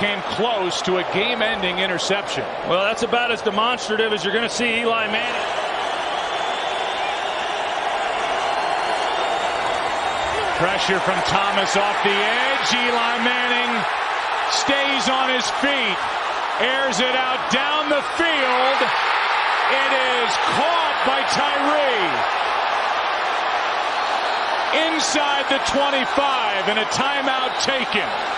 came close to a game-ending interception. Well, that's about as demonstrative as you're going to see Eli Manning. Pressure from Thomas off the edge. Eli Manning stays on his feet, airs it out down the field. It is caught by Tyree. Inside the 25 and a timeout taken.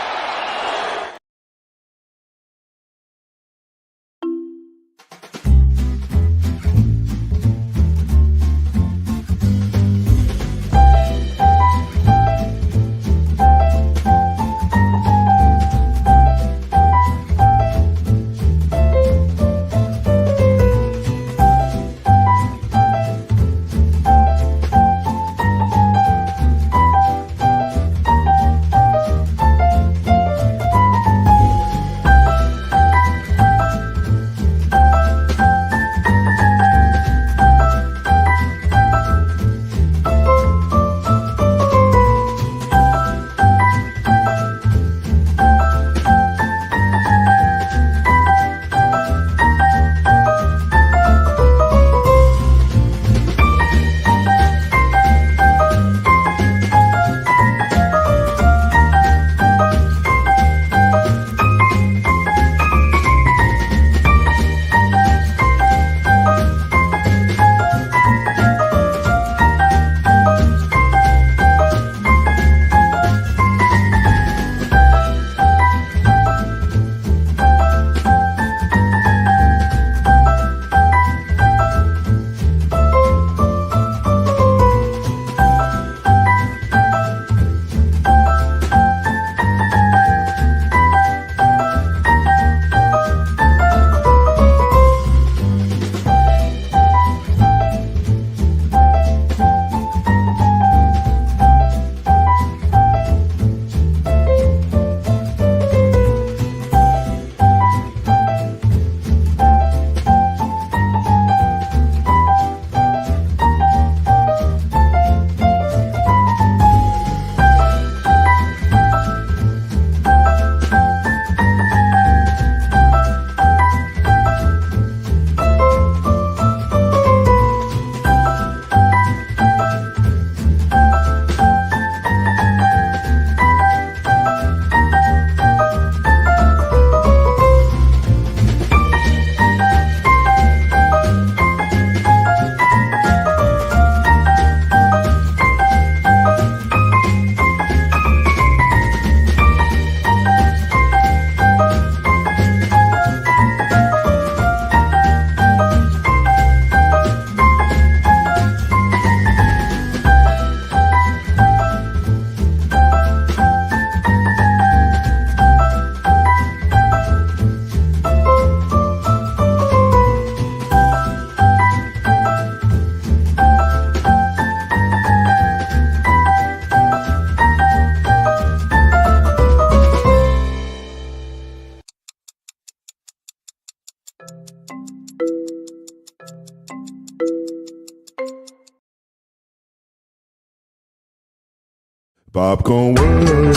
Popcorn World.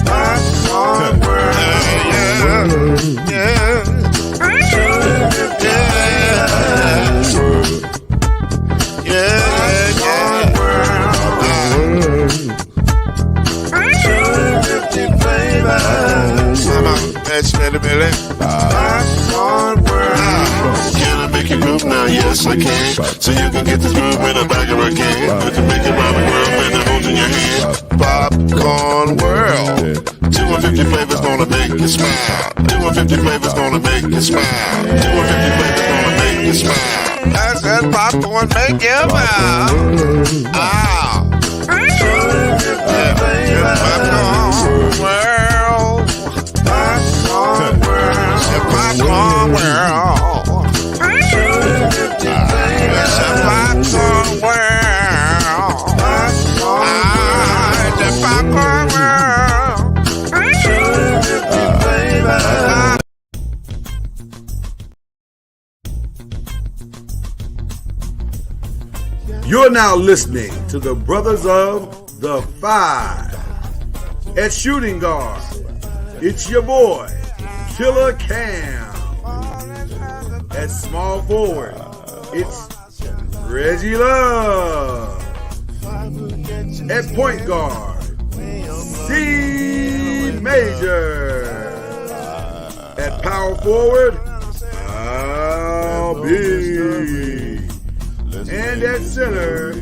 Popcorn World. Yeah. Now, yes, I can. So you can get this groove in the back of a can. You can make it around the world with the holes in your hand. Popcorn World. 250 flavors gonna make you smile. 250 flavors gonna make you smile. 250 flavors gonna make you smile. I said popcorn make you smile. Ah. 250 flavors. Popcorn World. Popcorn World. Popcorn World. You're are now listening to the Brothers of the Five. At shooting guard, it's your boy, Killer Cam. At small forward, it's Reggie Love. At point guard, C Major. At power forward, I'll be. And at center,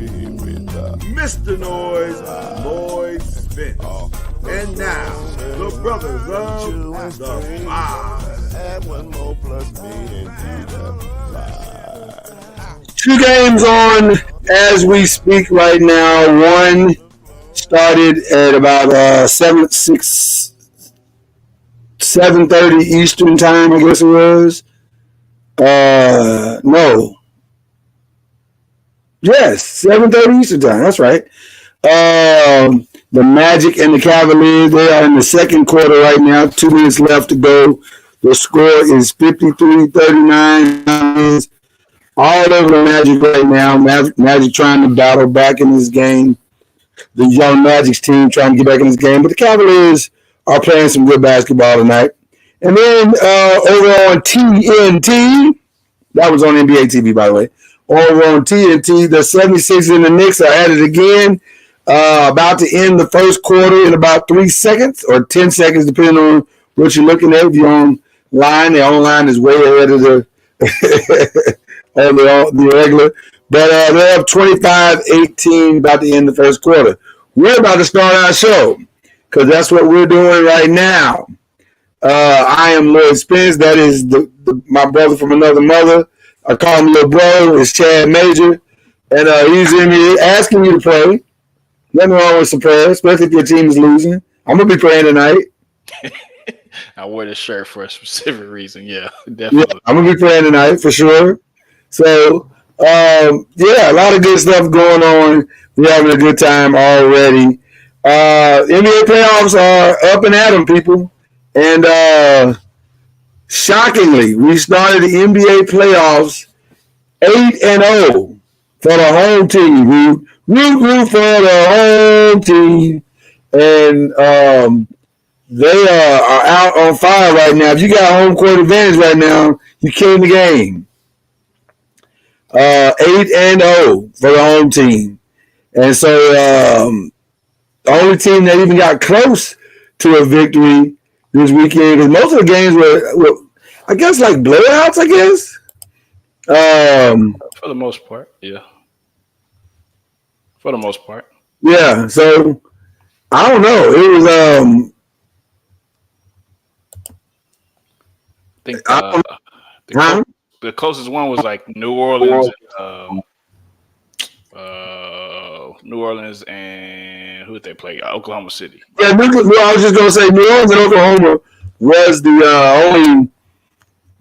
Mr. Noise, Lloyd Spence. And now, the Brothers of the Five. 2 games on as we speak right now. One started at about 7:30 Eastern time, I guess it was. No. Yes, 7:30 Eastern time. That's right. The Magic and the Cavaliers, they are in the second quarter right now. 2 minutes left to go. The score is 53-39. All over the Magic right now. Magic trying to battle back in this game. The young Magic's team trying to get back in this game. But the Cavaliers are playing some good basketball tonight. And then over on TNT, that was on NBA TV, by the way. Over on TNT, the 76ers and the Knicks are at it again. About to end the first quarter in about 3 seconds or 10 seconds, depending on what you're looking at. If you're online, the online is way ahead of the the regular. But they're up 25-18 about to end the first quarter. We're about to start our show because that's what we're doing right now. I am Lloyd Spence. That is my brother from another mother. I call him little brother. It's Chad Major. And he's in here asking you to pray. Nothing wrong with some prayer, especially if your team is losing. I'm going to be praying tonight. I wore this shirt for a specific reason. Yeah, definitely. Yeah, I'm going to be praying tonight for sure. So, a lot of good stuff going on. We're having a good time already. NBA playoffs are up and at them, people. And shockingly, we started the NBA playoffs 8-0 for the home team. Root for the home team. And they are out on fire right now. If you got home court advantage right now, you're killing the game. 8-0 for the home team. And so the only team that even got close to a victory this weekend, because most of the games were, I guess, like blowouts, I guess. For the most part, yeah. For the most part. Yeah, so I don't know. It was I think the closest one was like New Orleans. New Orleans and who did they play? Oklahoma City. Yeah, I was just gonna say New Orleans and Oklahoma was the only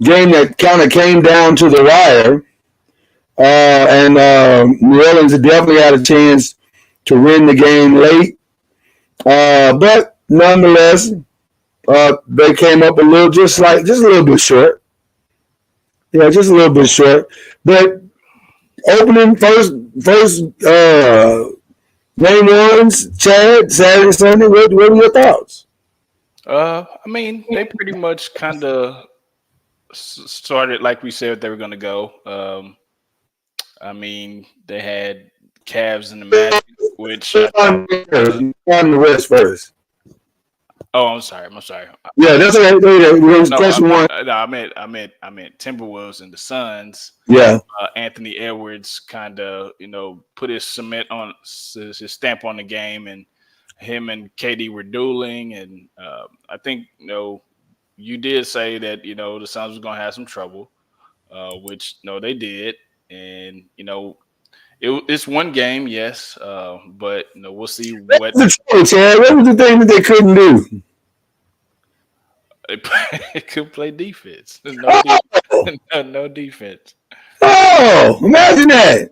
game that kind of came down to the wire. And New Orleans definitely had a chance to win the game late. But nonetheless, they came up a little, just a little bit short. Yeah, just a little bit short. But opening first game ones, Chad, Saturday, Sunday. What are your thoughts? I mean, they pretty much kind of started like we said they were going to go. I mean, they had Cavs in the match, which on the West first. Oh, I'm sorry. Yeah, that's okay. I meant Timberwolves and the Suns. Yeah. Anthony Edwards kind of, put his stamp on the game, and him and KD were dueling. And I think, you did say that, the Suns was going to have some trouble, which, they did. And, it's one game, yes, but we'll see what. What was the thing that they couldn't do? They couldn't play defense. No defense. Oh, imagine that.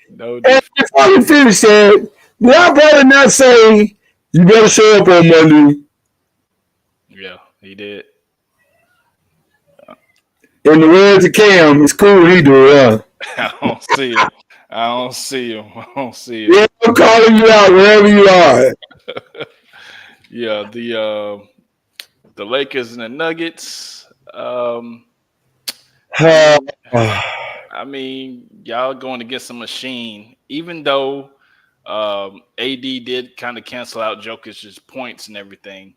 No defense. And before you finish that, did our brother not say you better show up on Monday? Yeah, he did. In the words of Cam, it's cool he do it, huh? I don't see it. I don't see him. Yeah, I'm calling you out wherever you are. Yeah, the Lakers and the Nuggets. I mean, y'all going against a machine. Even though AD did kind of cancel out Jokic's points and everything,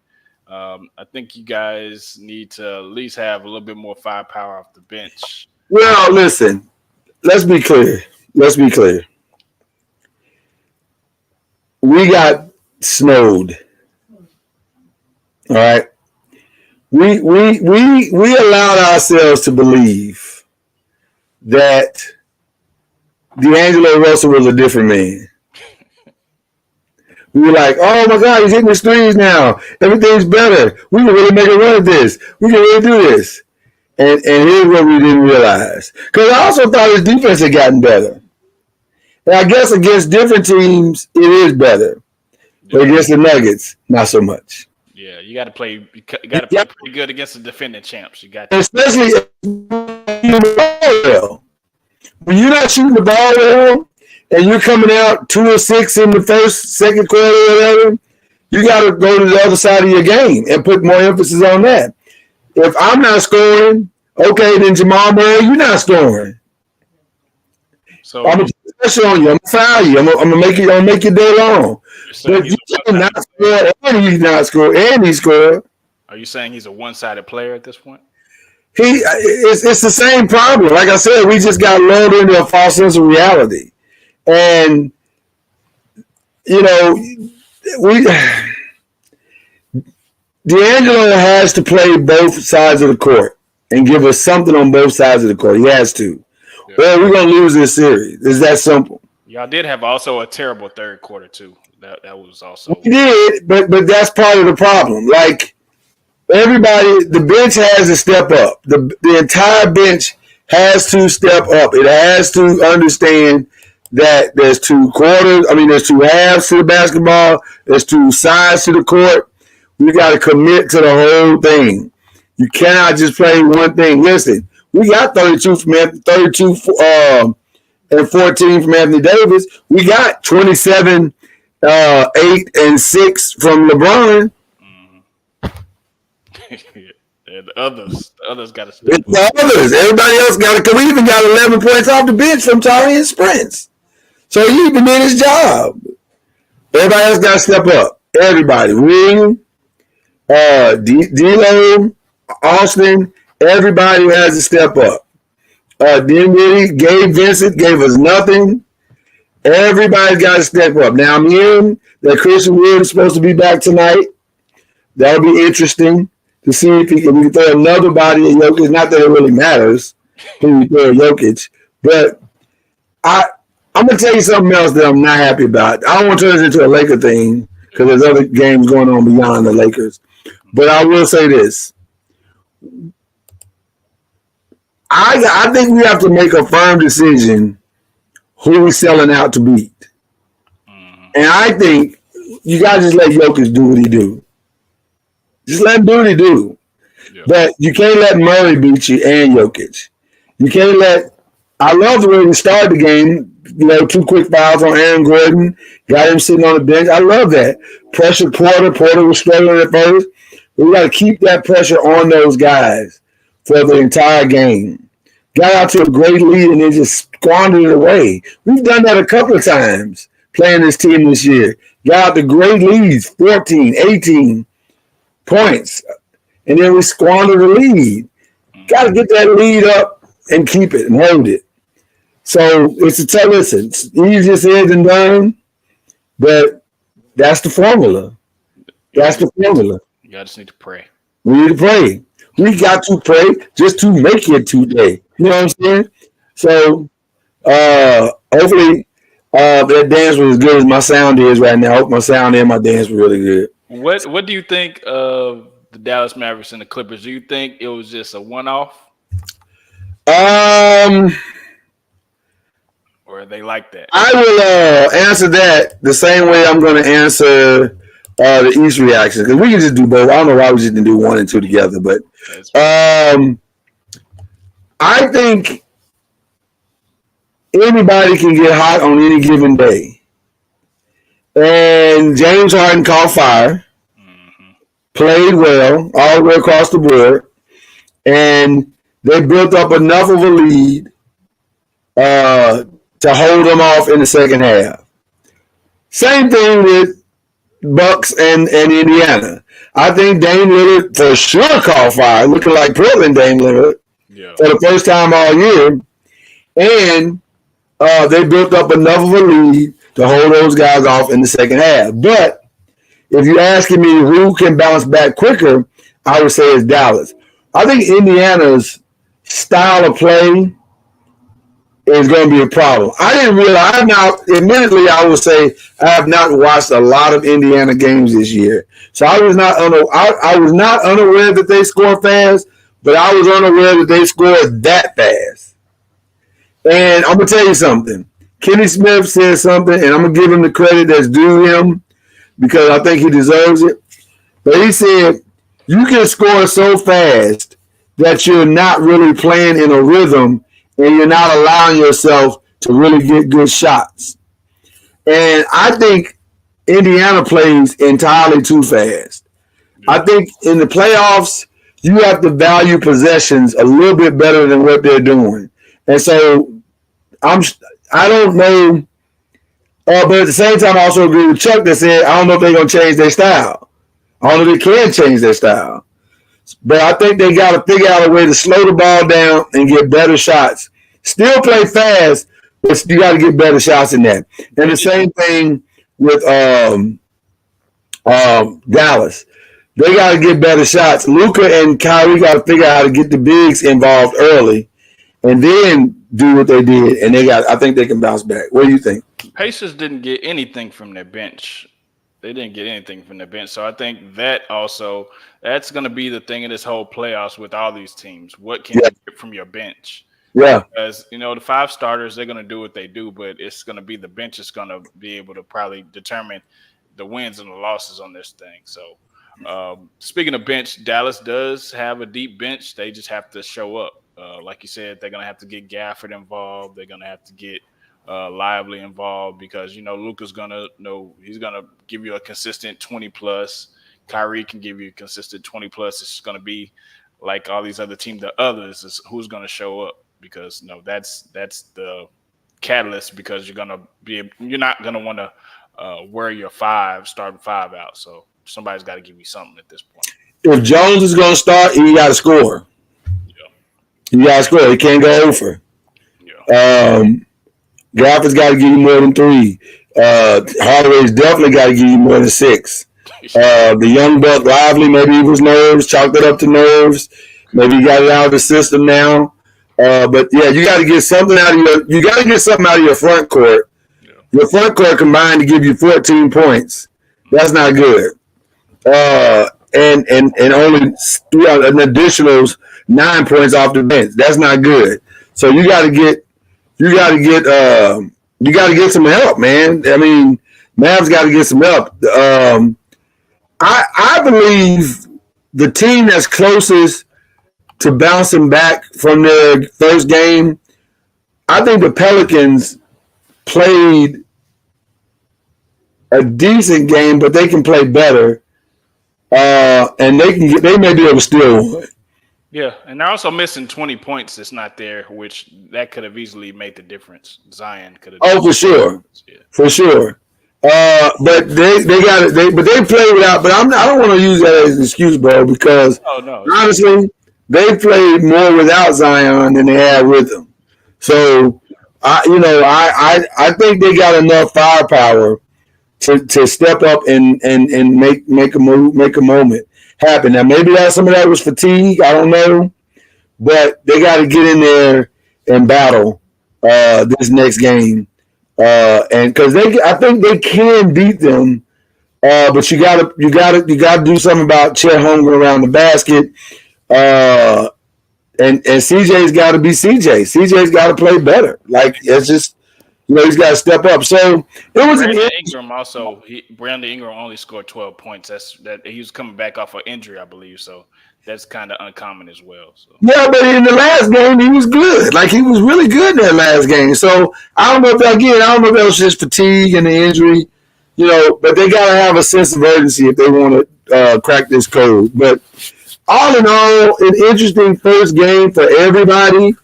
I think you guys need to at least have a little bit more firepower off the bench. Well, listen. Let's be clear. We got snowed. All right. We allowed ourselves to believe that D'Angelo Russell was a different man. We were like, oh my God, he's hitting his threes now. Everything's better. We can really make a run at this. We can really do this. And here's what we didn't realize. Because I also thought his defense had gotten better. And I guess against different teams, it is better. But against the Nuggets, not so much. Yeah, you got to play. You got to play pretty good against the defending champs. You got to. Especially well. When you're not shooting the ball well, and you're coming out 2 or 6 in the second quarter, or whatever, you got to go to the other side of your game and put more emphasis on that. If I'm not scoring, okay, then Jamal Murray, you're not scoring. So I'm gonna put pressure on you. I'm gonna foul you. I'm gonna make you day long. But you cannot score, and he's not score, and he scored. Are you saying he's a one-sided player at this point? It's the same problem. Like I said, we just got lulled into a false sense of reality, and D'Angelo has to play both sides of the court and give us something on both sides of the court. He has to. Yeah. Or we're going to lose this series. It's that simple. Y'all did have also a terrible third quarter, too. That was also. We did, but that's part of the problem. Like, everybody, the bench has to step up. The entire bench has to step up. It has to understand that there's two halves to the basketball. There's two sides to the court. We got to commit to the whole thing. You cannot just play one thing. Listen, we got 32 and 14 from Anthony Davis. We got 27, 8 and 6 from LeBron. And the others got to step up. The others. Everybody else got to come. We even got 11 points off the bench from Tariq Sprints. So he even did his job. Everybody else got to step up. Everybody. Ring. D'Lo, Austin, everybody has to step up. Dinwiddie, Gabe Vincent gave us nothing. Everybody's got to step up. Now I'm hearing that Christian Wood is supposed to be back tonight. That'll be interesting to see if we can throw another body at Jokic. Not that it really matters who we throw at Jokic, but I'm gonna tell you something else that I'm not happy about. I don't want to turn this into a Laker thing because there's other games going on beyond the Lakers. But I will say this. I think we have to make a firm decision who we're selling out to beat. And I think you got to just let Jokic do what he do. Just let him do what he do. Yeah. But you can't let Murray beat you and Jokic. You can't let – I love the way we started the game. 2 quick fouls on Aaron Gordon. Got him sitting on the bench. I love that. Pressured Porter. Porter was struggling at first. We got to keep that pressure on those guys for the entire game. Got out to a great lead and then just squandered it away. We've done that a couple of times playing this team this year. Got out to great leads, 14, 18 points, and then we squandered the lead. Got to get that lead up and keep it and hold it. So it's a tough listen. It's easier said than done, but that's the formula. That's the formula. You just need to pray. We need to pray. We got to pray just to make it today. You know what I'm saying? So hopefully that dance was as good as my sound is right now. I hope my sound and my dance were really good. What do you think of the Dallas Mavericks and the Clippers? Do you think it was just a one-off? Or are they like that? I will answer that the same way I'm going to answer the East reaction, because we can just do both. I don't know why we just didn't do 1 and 2 together, but I think anybody can get hot on any given day. And James Harden caught fire, played well all the way across the board, and they built up enough of a lead to hold them off in the second half. Same thing with Bucks and Indiana. I think Dame Lillard for sure caught fire, looking like Portland Dame Lillard for the first time all year. And they built up enough of a lead to hold those guys off in the second half. But if you're asking me who can bounce back quicker, I would say it's Dallas. I think Indiana's style of play is going to be a problem. I didn't realize, admittedly, I will say I have not watched a lot of Indiana games this year. So I was not unaware that they score fast, but I was unaware that they scored that fast. And I'm going to tell you something. Kenny Smith said something, and I'm going to give him the credit that's due him because I think he deserves it. But he said, you can score so fast that you're not really playing in a rhythm and you're not allowing yourself to really get good shots. And I think Indiana plays entirely too fast. I think in the playoffs, you have to value possessions a little bit better than what they're doing. And so I don't know, but at the same time, I also agree with Chuck that said, I don't know if they're going to change their style. I don't know if they can change their style. But I think they got to figure out a way to slow the ball down and get better shots. Still play fast, but you got to get better shots in that. And the same thing with Dallas. They got to get better shots. Luka and Kyrie got to figure out how to get the bigs involved early and then do what they did. And I think they can bounce back. What do you think? Pacers didn't get anything from their bench. They didn't get anything from their bench. So I think that's going to be the thing in this whole playoffs with all these teams. What can you get from your bench? Yeah. Because, the 5 starters, they're going to do what they do, but it's going to be the bench is going to be able to probably determine the wins and the losses on this thing. So speaking of bench, Dallas does have a deep bench. They just have to show up. Like you said, they're going to have to get Gafford involved. They're going to have to get Lively involved because, Luka's going to he's going to give you a consistent 20-plus. Kyrie can give you a consistent 20-plus. It's going to be like all these other teams. The others is who's going to show up because, that's the catalyst because you're not going to want to wear your starting 5 out. So somebody's got to give you something at this point. If Jones is going to start, he got to score. You got to score. He can't go over. Yeah. Gafford's got to give you more than 3. Hardaway's definitely got to give you more than 6. The young buck Lively, maybe he was nerves, chalked it up to nerves. Maybe he got it out of the system now. But yeah, you got to get something out of your front court. Yeah. Your front court combined to give you 14 points. That's not good. And only an additional 9 points off the bench. That's not good. So you got to get some help, man. I mean, Mavs got to get some help. I believe the team that's closest to bouncing back from their first game, I think the Pelicans played a decent game, but they can play better, and they may be able to steal one. Yeah, and they're also missing 20 points that's not there, which that could have easily made the difference. Zion could have. Oh, for sure, for sure. But they got it. But they play without. But I don't want to use that as an excuse, bro, because honestly, they played more without Zion than they had with him. So I think they got enough firepower to step up and make a move, make a moment happen. Now maybe some of that was fatigue. I don't know, but they got to get in there and battle this next game, and because I think they can beat them. But you got to do something about Chet Holmgren around the basket, and CJ's got to be CJ. CJ's got to play better. Like it's just He's got to step up. So it was Brandon Ingram only scored 12 points. He was coming back off an injury, I believe. So that's kind of uncommon as well. So yeah, but in the last game he was good. Like he was really good in that last game. So I don't know if that was just fatigue and the injury, but they got to have a sense of urgency if they want to crack this code. But all in all, an interesting first game for everybody.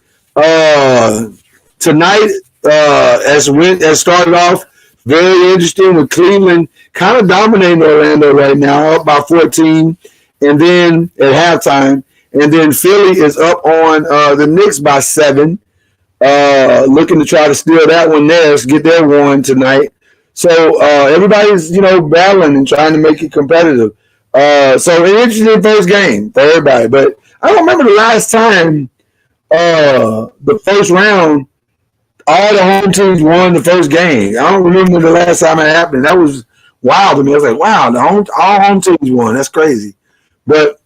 Tonight, as started off very interesting with Cleveland kind of dominating Orlando right now, up by 14, and then at halftime, and then Philly is up on the Knicks by 7, looking to try to steal that one there, get their one tonight. So everybody's battling and trying to make it competitive. So an interesting first game for everybody, but I don't remember the last time the first round all the home teams won the first game. I don't remember the last time it happened. That was wild to me. I was like, wow, all home teams won. That's crazy. But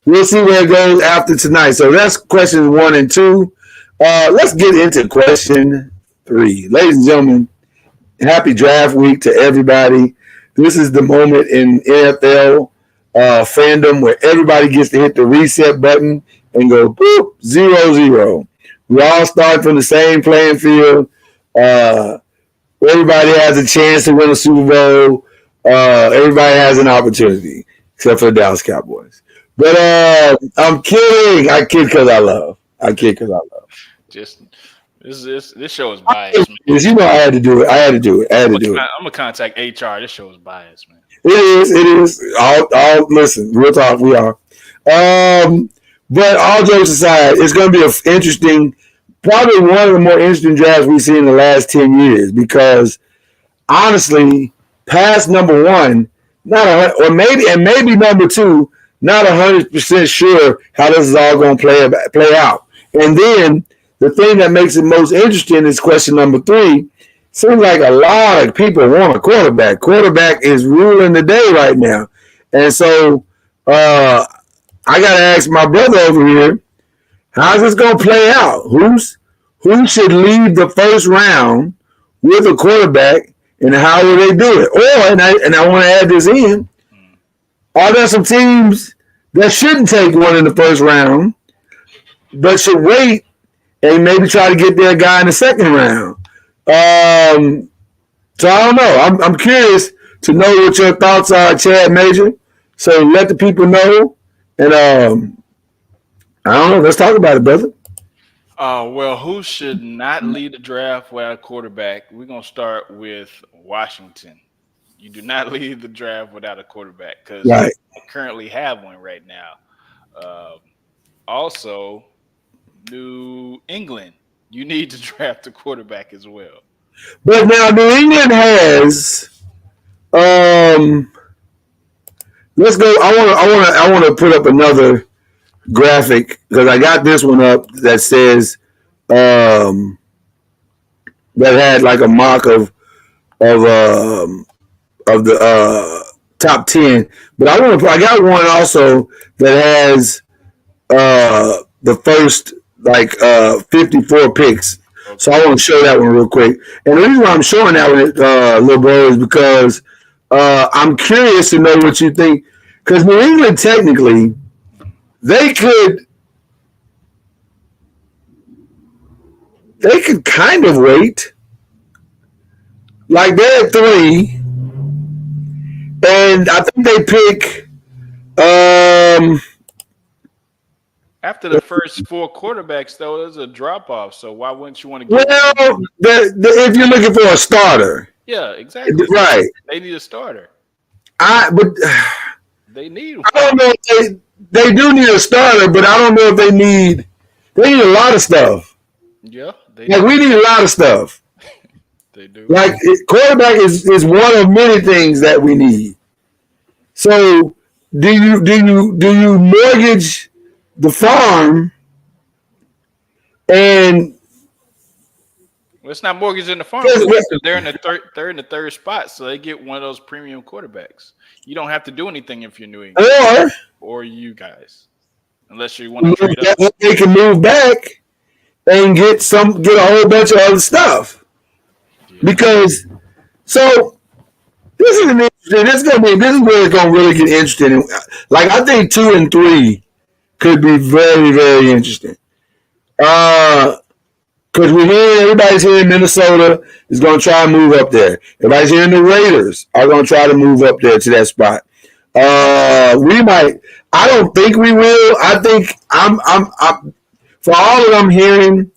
we'll see where it goes after tonight. So that's questions 1 and 2. Let's get into question 3. Ladies and gentlemen, happy draft week to everybody. This is the moment in NFL fandom where everybody gets to hit the reset button and go boop 0-0. We all start from the same playing field. Everybody has a chance to win a Super Bowl. Everybody has an opportunity, except for the Dallas Cowboys. But I'm kidding. I kid because I love. Just this show is biased, man. I had to do it. I'm gonna contact HR. This show is biased, man. It is. All listen, real talk. We are. But all jokes aside, it's going to be an interesting, probably one of the more interesting drafts we've seen in the last 10 years because, honestly, past number 1, maybe number 2, not 100% sure how this is all going to play out. And then the thing that makes it most interesting is question number 3. Seems like a lot of people want a quarterback. Quarterback is ruling the day right now. And so, I got to ask my brother over here, how's this going to play out? Who should leave the first round with a quarterback, and how will they do it? And I want to add this in, are there some teams that shouldn't take one in the first round, but should wait and maybe try to get their guy in the second round? So I don't know. I'm curious to know what your thoughts are, Chad Major. So let the people know. And I don't know. Let's talk about it, brother. Well, who should not lead the draft without a quarterback? We're going to start with Washington. You do not lead the draft without a quarterback because you currently have one right now. Also, New England, you need to draft a quarterback as well. But now New England has let's go. I want to put up another graphic because I got this one up that says that had like a mock of the top 10. But I got one also that has the first 54 picks. So I want to show that one real quick. And the reason why I'm showing that one, little bro, is because I'm curious to know what you think. Because New England, technically, they could kind of wait. Like they're at 3, and I think they pick. After the first 4 quarterbacks, though, there's a drop off. So why wouldn't you want to get? Well, if you're looking for a starter, yeah, exactly. Right. They need a starter. They need one. I don't know if they do need a starter, but I don't know if they need a lot of stuff. Yeah. We need a lot of stuff. They do. Quarterback is one of many things that we need. So do you mortgage the farm and well, it's not mortgaging the farm because they're in the third spot, so they get one of those premium quarterbacks. You don't have to do anything if you're New England or you guys, unless you want to trade up. They can move back and get a whole bunch of other stuff. Because so this is an interesting. This is where it's gonna really get interesting. Like I think 2 and 3 could be very, very interesting. Because everybody's here in Minnesota is going to try and move up there. Everybody's here in the Raiders are going to try to move up there to that spot. We might. I don't think we will. I think I'm for all that I'm hearing,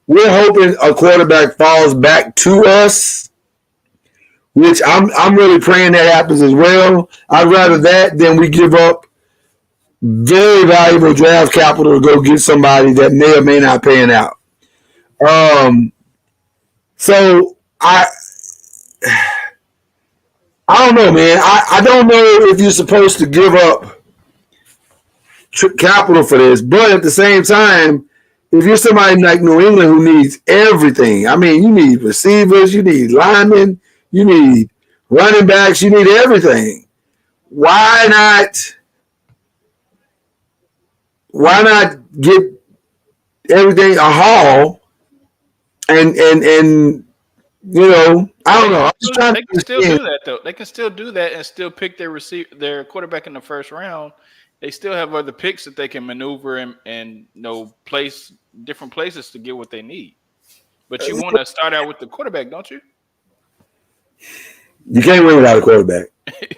we're hoping a quarterback falls back to us, which I'm really praying that happens as well. I'd rather that than we give up very valuable draft capital to go get somebody that may or may not pan out. So I don't know, man. I don't know if you're supposed to give up capital for this, but at the same time, if you're somebody like New England who needs everything, I mean, you need receivers, you need linemen, you need running backs, you need everything. Why not get everything a haul? And you know, I don't know. They can still do that though. They can still do that and still pick their quarterback in the first round. They still have other picks that they can maneuver and place different places to get what they need. But you want to start out with the quarterback, don't you? You can't win without a quarterback.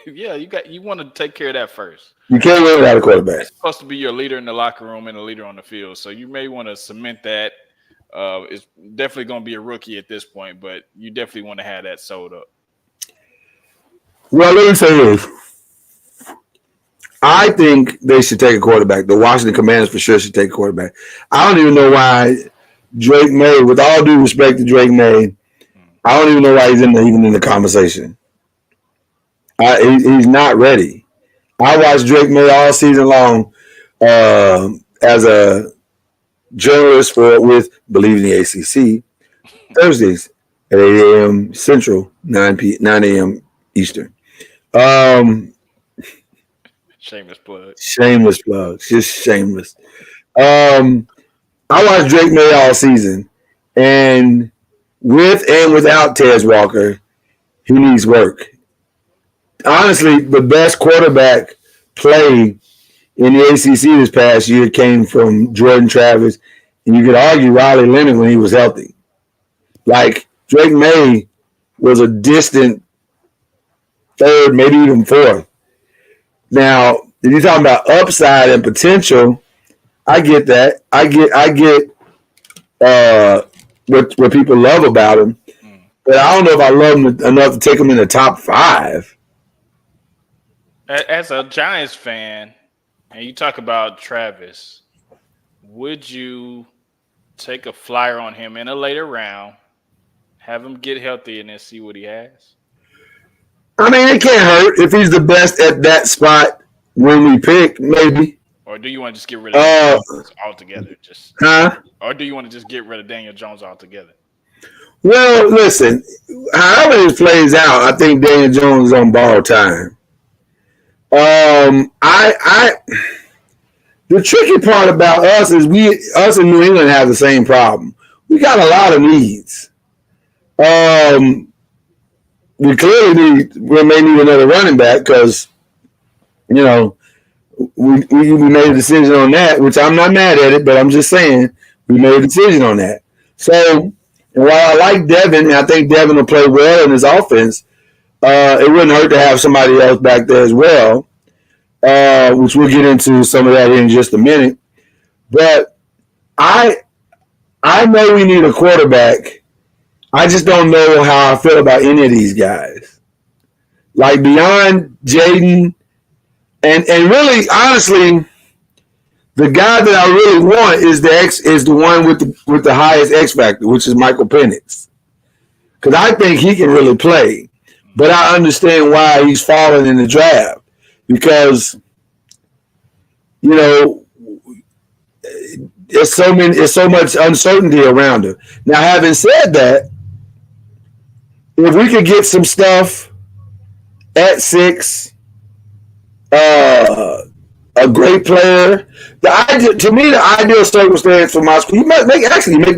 Yeah, you want to take care of that first. You can't win without a quarterback. It's supposed to be your leader in the locker room and a leader on the field. So you may want to cement that. It's definitely going to be a rookie at this point, but you definitely want to have that sold up. Well, let me say this. I think they should take a quarterback. The Washington Commanders for sure should take a quarterback. I don't even know why Drake May, with all due respect to Drake May, I don't even know why he's even in the conversation. He's not ready. I watched Drake May all season long as a journalist with Believe in the ACC Thursdays at 8 a.m. Central, 9 a.m. Eastern. Shameless plug. Shameless plug. Just shameless. I watched Drake May all season, and with and without Tez Walker, he needs work. Honestly, the best quarterback play in the ACC this past year came from Jordan Travis, and you could argue Riley Leonard when he was healthy. Like, Drake May was a distant third, maybe even fourth. Now, if you're talking about upside and potential, I get that. I get what people love about him, but I don't know if I love him enough to take him in the top 5. As a Giants fan, and you talk about Travis, would you take a flyer on him in a later round, have him get healthy, and then see what he has? I mean, it can't hurt if he's the best at that spot when we pick, maybe. Or do you want to just get rid of Daniel Jones altogether? Or do you want to just get rid of Daniel Jones altogether? Well, listen, however it plays out, I think Daniel Jones is on borrowed time. The tricky part about us is us in New England have the same problem. We got a lot of needs. We clearly may need another running back because, you know, we made a decision on that, which I'm not mad at it, but I'm just saying we made a decision on that. So, and while I like Devin, and I think Devin will play well in his offense, it wouldn't hurt to have somebody else back there as well, which we'll get into some of that in just a minute. But I know we need a quarterback. I just don't know how I feel about any of these guys. Like beyond Jaden, and really, honestly, the guy that I really want is the one with the highest X factor, which is Michael Penix, because I think he can really play. But I understand why he's fallen in the draft because, you know, there's so much uncertainty around him. Now, having said that, if we could get some stuff at 6, a great player. To me, the ideal circumstance for my school. You might make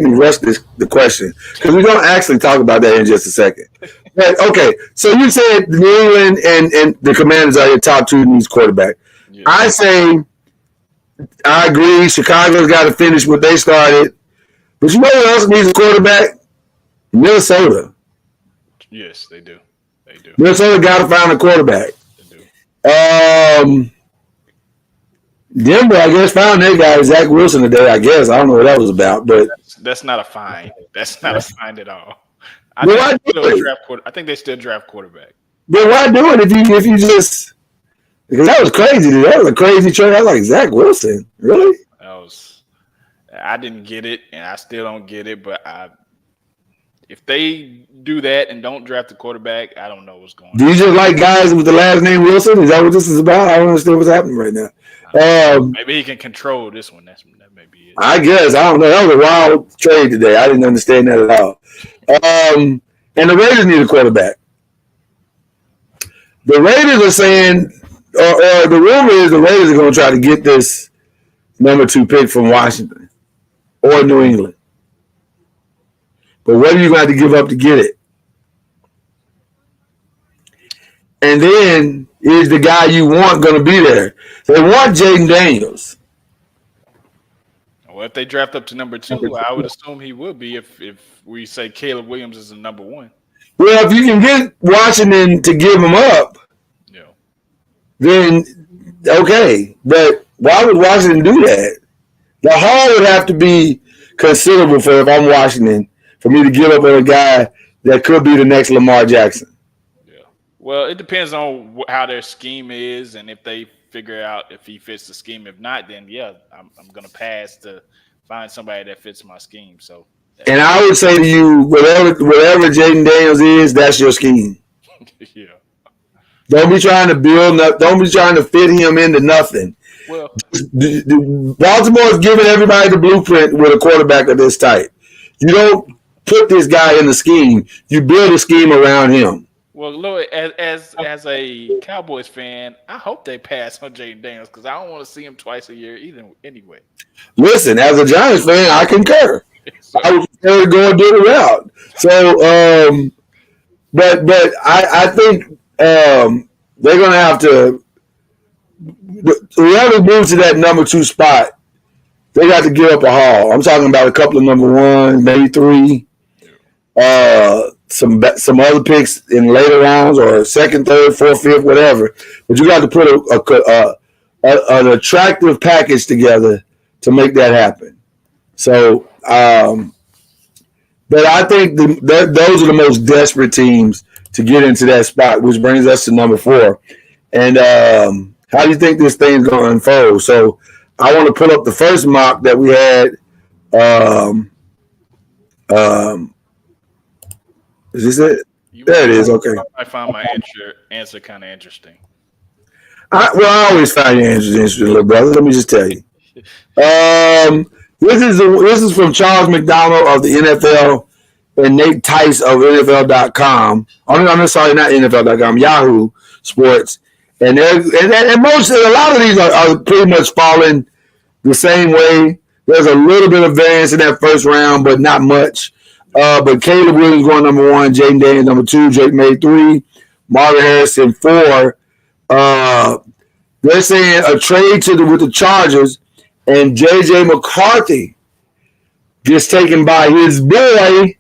me rush the question because we're going to actually talk about that in just a second. But, okay, so you said New England and the Commanders are your top two needs quarterback. Yeah. I say I agree. Chicago's got to finish what they started, but you know who else needs a quarterback? Minnesota. Yes, they do. They do. Minnesota got to find a quarterback. They do. Denver, I guess, found their guy, Zach Wilson, today, I guess. I don't know what that was about, but that's not a find. That's not a find at all. I think they still draft quarterback. But why do it if you just – because that was crazy. That was a crazy trade. I was like, Zach Wilson? Really? I didn't get it, and I still don't get it, but if they do that and don't draft the quarterback, I don't know what's going on. Do you just like guys with the last name Wilson? Is that what this is about? I don't understand what's happening right now. Maybe he can control this one. That may be it. I guess. I don't know. That was a wild trade today. I didn't understand that at all. And the Raiders need a quarterback. The Raiders are saying, or the rumor is the Raiders are going to try to get this number 2 pick from Washington or New England. But what are you going to have to give up to get it? And then is the guy you want going to be there? They want Jaden Daniels. Well, if they draft up to number 2, I would assume he would be if we say Caleb Williams is the number 1. Well, if you can get Washington to give him up, then okay. But why would Washington do that? The haul would have to be considerable for if I'm Washington for me to give up on a guy that could be the next Lamar Jackson. Yeah. Well, it depends on how their scheme is and if they figure out if he fits the scheme. If not, then I'm going to pass to find somebody that fits my scheme. So, and I would say to you, whatever Jaden Daniels is, that's your scheme. Yeah. Don't be trying to build. Don't be trying to fit him into nothing. Well, Baltimore is giving everybody the blueprint with a quarterback of this type. You don't put this guy in the scheme. You build a scheme around him. Well, Lloyd, as a Cowboys fan, I hope they pass on Jaden Daniels because I don't want to see him twice a year either. Anyway, listen, as a Giants fan, I concur. I would prefer to go and do the route. So, but I think they're going to have to. Whoever moves to that number 2 spot, they got to give up a haul. I'm talking about a couple of number 1, maybe 3. Some other picks in later rounds or 2nd, 3rd, 4th, 5th, whatever. But you got to put an attractive package together to make that happen. So, but I think those are the most desperate teams to get into that spot, which brings us to number 4. And how do you think this thing's going to unfold? So I want to pull up the first mock that we had. Is this it? There it is. Okay. I found my answer kind of interesting. I always find your answers interesting, little brother. Let me just tell you. This is from Charles McDonald of the NFL and Nate Tice of NFL.com. Oh, no, I'm sorry, not NFL.com, Yahoo Sports. And a lot of these are pretty much falling the same way. There's a little bit of variance in that first round, but not much. But Caleb Williams going number 1, Jaden Daniels number 2, Drake May 3, Marvin Harrison 4. They're saying a trade with the Chargers, and J.J. McCarthy gets taken by his boy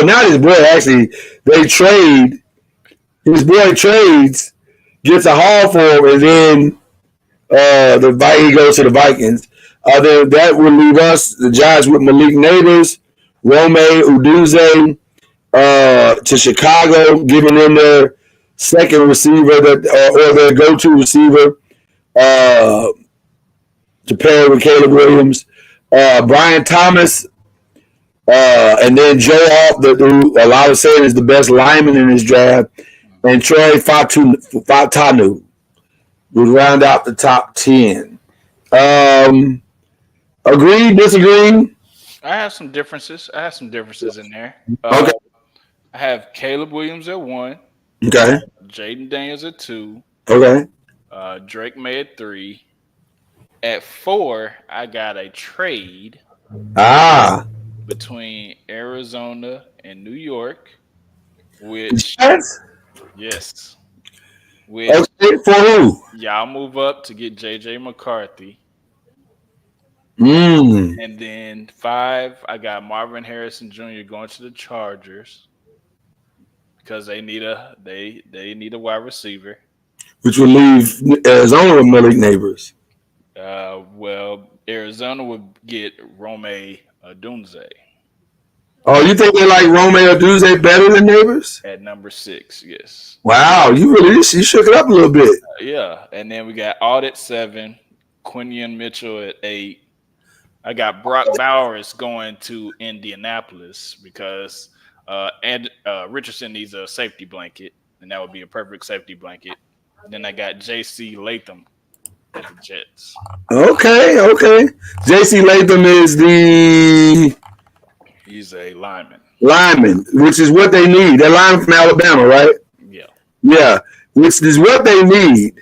not his boy, actually. They trade. His boy trades, gets a haul for him, and then he goes to the Vikings. Then that would leave us, the Giants, with Malik Neighbors, Rome Uduze to Chicago, giving them their second receiver or their go-to receiver to pair with Caleb Williams. Brian Thomas, and then Joe Alt, who a lot of saying is the best lineman in his draft, and Troy Fatanu would round out the top 10. Agree, disagree? I have some differences. In there. Okay. I have Caleb Williams at 1. Okay. Jaden Daniels at 2. Okay. Drake May at 3. At 4, I got a trade Ah. between Arizona and New York, which Yes. yes, which Okay. For who? y'all move up to get JJ McCarthy. Mm. And then 5, I got Marvin Harrison Jr. going to the Chargers because they need a wide receiver. Which will leave Arizona with Malik Neighbors. Well, Arizona would get Rome Dunze Oh, you think they like Romeo Duze better than Neighbors? at number 6. Yes. Wow, you shook it up a little bit. Yeah, and then we got Aud at 7, Quinion Mitchell at 8. I got Brock Bowers going to Indianapolis because Richardson needs a safety blanket, and that would be a perfect safety blanket. Then I got J.C. Latham at the Jets. Okay. J.C. Latham is the He's a lineman. lineman, which is what they need. They're lineman from Alabama, right? Yeah. Yeah, which is what they need.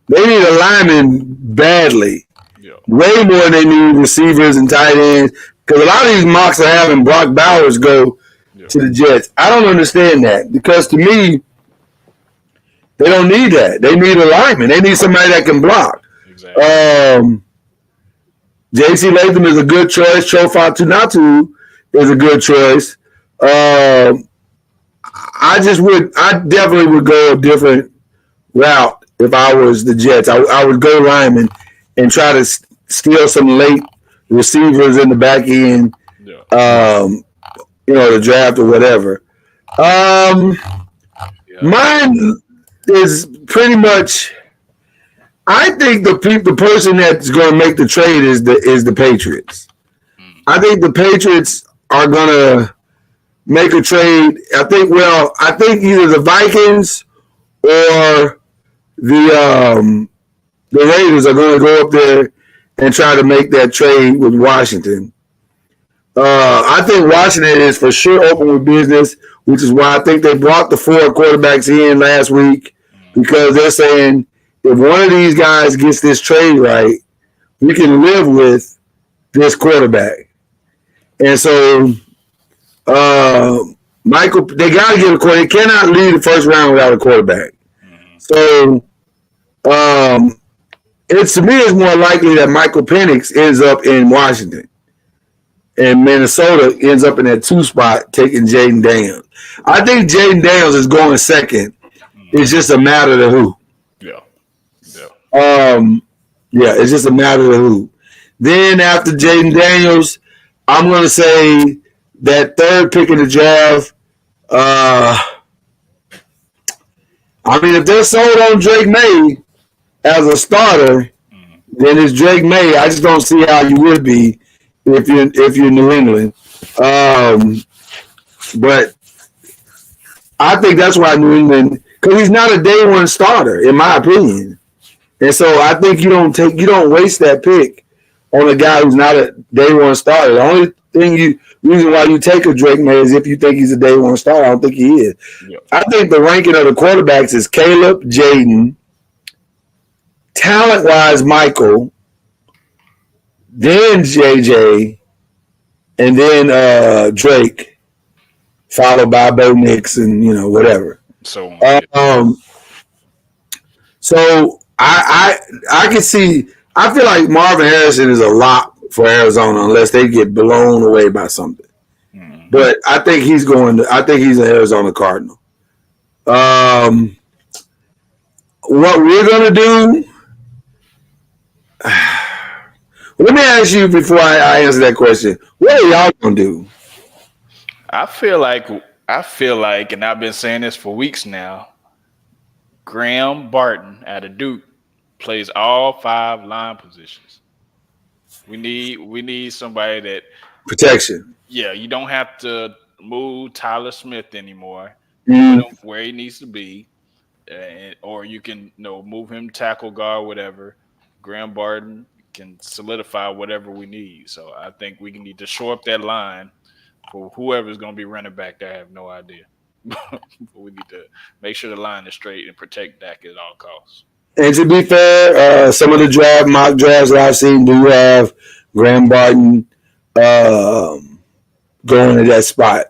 They need a lineman badly. Yeah. Way more than they need receivers and tight ends. Because a lot of these mocks are having Brock Bowers go to the Jets. I don't understand that. Because to me, they don't need that. They need a lineman. They need somebody that can block. Exactly. J.C. Latham is a good choice. Chofat Tunatu is a good choice. I definitely would go a different route if I was the Jets. I would go lineman and try to steal some late receivers in the back end, the draft or whatever. Mine is pretty much. I think the person that's going to make the trade is the Patriots. I think the Patriots are going to make a trade. I think either the Vikings or the Raiders are going to go up there and try to make that trade with Washington. I think Washington is for sure open with business, which is why I think they brought the 4 quarterbacks in last week because they're saying if one of these guys gets this trade right, we can live with this quarterback. And so Michael, they got to get a quarterback. They cannot leave the first round without a quarterback. So to me, it's more likely that Michael Penix ends up in Washington. And Minnesota ends up in that 2 spot taking Jaden Daniels. I think Jaden Daniels is going second. It's just a matter of who. Yeah. It's just a matter of who. Then after Jaden Daniels, I'm going to say that 3rd pick in the draft. If they're sold on Drake May as a starter, then it's Drake May. I just don't see how you would be if you're New England. But I think that's why New England, because he's not a day one starter, in my opinion. And so I think you don't waste that pick on a guy who's not a day one starter. The only reason why you take a Drake May is if you think he's a day one starter. I don't think he is. Yep. I think the ranking of the quarterbacks is Caleb, Jaden, talent wise Michael, then JJ, and then Drake, followed by Bo Nix and whatever. So I can see. I feel like Marvin Harrison is a lock for Arizona unless they get blown away by something. But I think he's an Arizona Cardinal. What we're gonna do? Let me ask you before I answer that question. What are y'all gonna do? I feel like, and I've been saying this for weeks now. Graham Barton out of Duke plays all 5 line positions. We need somebody that protection. Yeah, you don't have to move Tyler Smith anymore. Put him where he needs to be, or you can move him tackle guard, whatever. Graham Barton can solidify whatever we need. So I think we need to shore up that line for whoever's going to be running back there. I have no idea. but we need to make sure the line is straight and protect Dak at all costs. And to be fair, some of the mock drafts that I've seen do have Graham Barton going to that spot,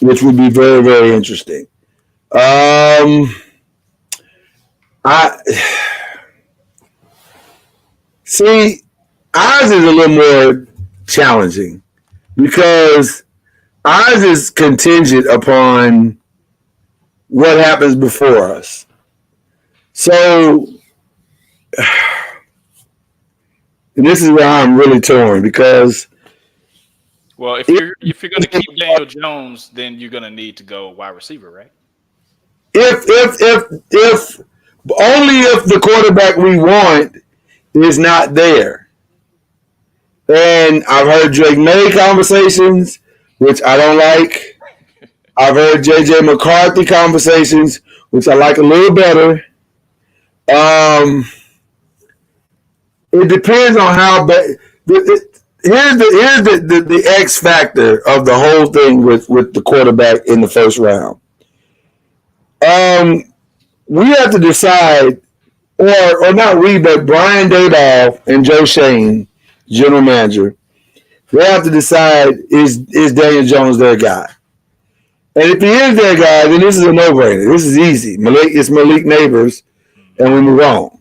which would be very, very interesting. I see. Ours is a little more challenging because ours is contingent upon what happens before us. So, and this is where I'm really torn because. Well, if you're going to keep Daniel Jones, then you're going to need to go wide receiver, right? If only if the quarterback we want is not there. And I've heard Drake May conversations, which I don't like. I've heard JJ McCarthy conversations, which I like a little better. It depends on how bad. Here's the X factor of the whole thing with the quarterback in the first round. We have to decide, or not we, but Brian Daboll and Joe Shane, general manager, they have to decide is Daniel Jones their guy. And if he is their guy, then this is a no-brainer. This is easy. It's Malik Neighbors, and we move on.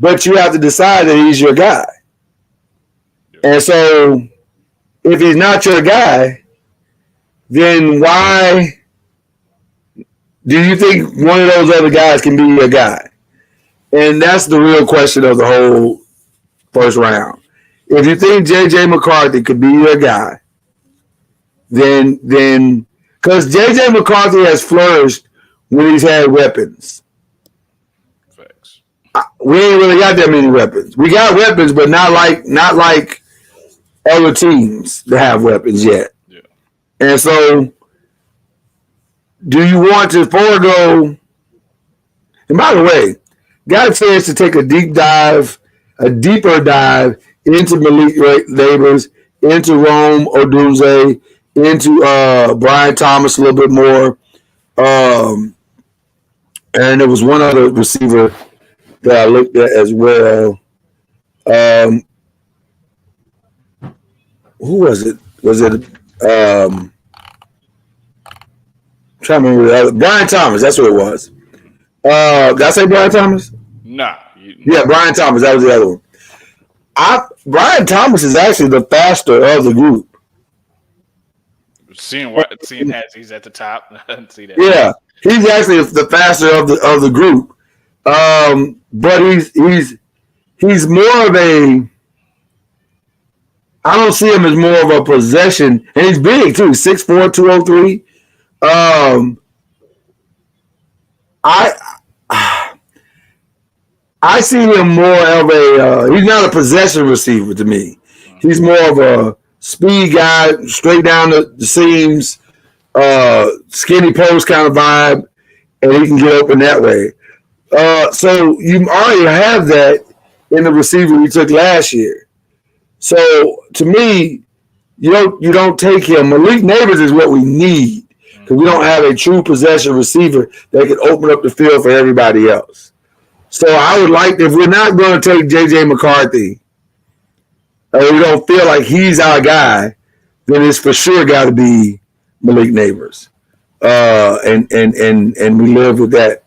But you have to decide that he's your guy. And so, if he's not your guy, then why do you think one of those other guys can be your guy? And that's the real question of the whole first round. If you think J.J. McCarthy could be your guy, then because J.J. McCarthy has flourished when he's had weapons. Facts. We ain't really got that many weapons. We got weapons, but not like other teams that have weapons yet. Yeah. And so, do you want to forego? And by the way, got a chance to take a deeper dive into Malik Neighbors, into Rome Odunze, into Brian Thomas a little bit more. And there was one other receiver that I looked at as well. Who was it? Was it I'm trying to remember the other. Brian Thomas, that's what it was. Did I say Brian Thomas? Nah. Yeah, Brian Thomas, that was the other one. Brian Thomas is actually the faster of the group. Seeing as he's at the top, I didn't see that. Yeah, he's actually the faster of the group. But he's more of a. I don't see him as more of a possession, and he's big too. 6'4", 203. I see him more of a. He's not a possession receiver to me. He's more of a speed guy, straight down the seams, skinny post kind of vibe, and he can get open that way. So you already have that in the receiver we took last year. So to me, you don't take him. Malik Neighbors is what we need because we don't have a true possession receiver that can open up the field for everybody else. So I would like, if we're not going to take J.J. McCarthy, or we don't feel like he's our guy, then it's for sure got to be Malik Neighbors, and we live with that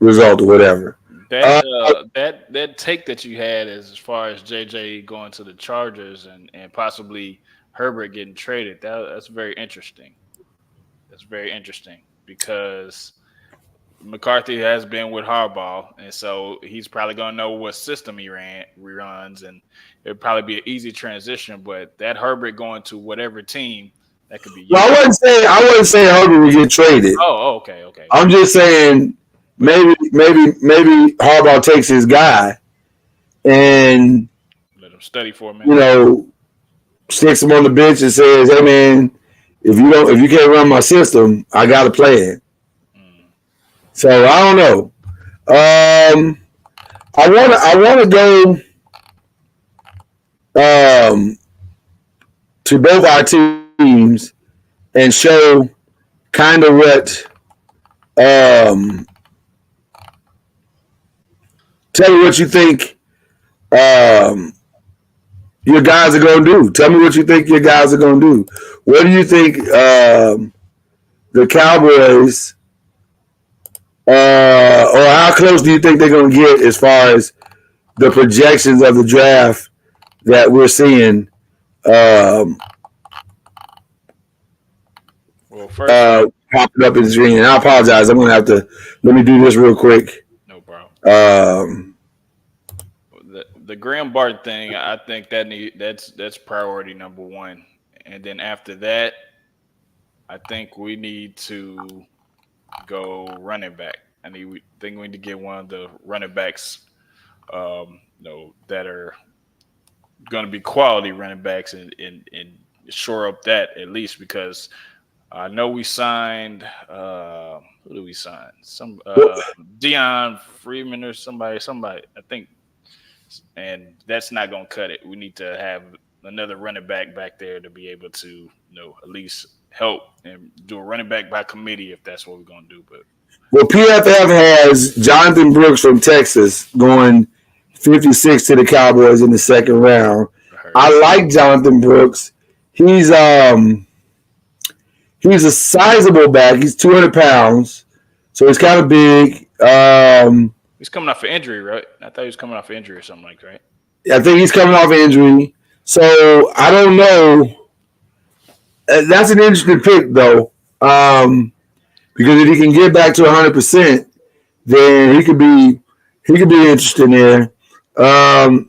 result or whatever. That take that you had as far as JJ going to the Chargers and possibly Herbert getting traded, that's very interesting. That's very interesting because McCarthy has been with Harbaugh, and so he's probably going to know what system he runs, and it'd probably be an easy transition. But that Herbert going to whatever team, that could be. Well, I wouldn't say Herbert would get traded. Oh, okay. I'm just saying maybe Harbaugh takes his guy and let him study for a minute. Sticks him on the bench and says, "Hey, man, if you can't run my system, I got a plan." So I don't know. I want to go to both our teams teams and show kind of what. Tell me what you think your guys are going to do. Tell me what you think your guys are going to do. What do you think the Cowboys, or how close do you think they're going to get as far as the projections of the draft that we're seeing? Popping up in the screen. And I apologize. I'm going to have to let me do this real quick. No problem. The Graham Bart thing, I think that's priority number one. And then after that, I think we need to go running back. We need to get one of the running backs, that are going to be quality running backs and shore up that at least, because I know we signed. Who did we sign? Some Dion Freeman or somebody. I think. And that's not going to cut it. We need to have another running back there to be able to, at least help and do a running back by committee if that's what we're going to do. But PFF has Jonathan Brooks from Texas going 56 to the Cowboys in the second round. I like Jonathan Brooks. He's a sizable back. He's 200 pounds, so he's kind of big. He's coming off an injury, right? I thought he was coming off an injury or something like that, right? I think he's coming off injury. So I don't know. That's an interesting pick, though, because if he can get back to 100%, then he could be interesting there. That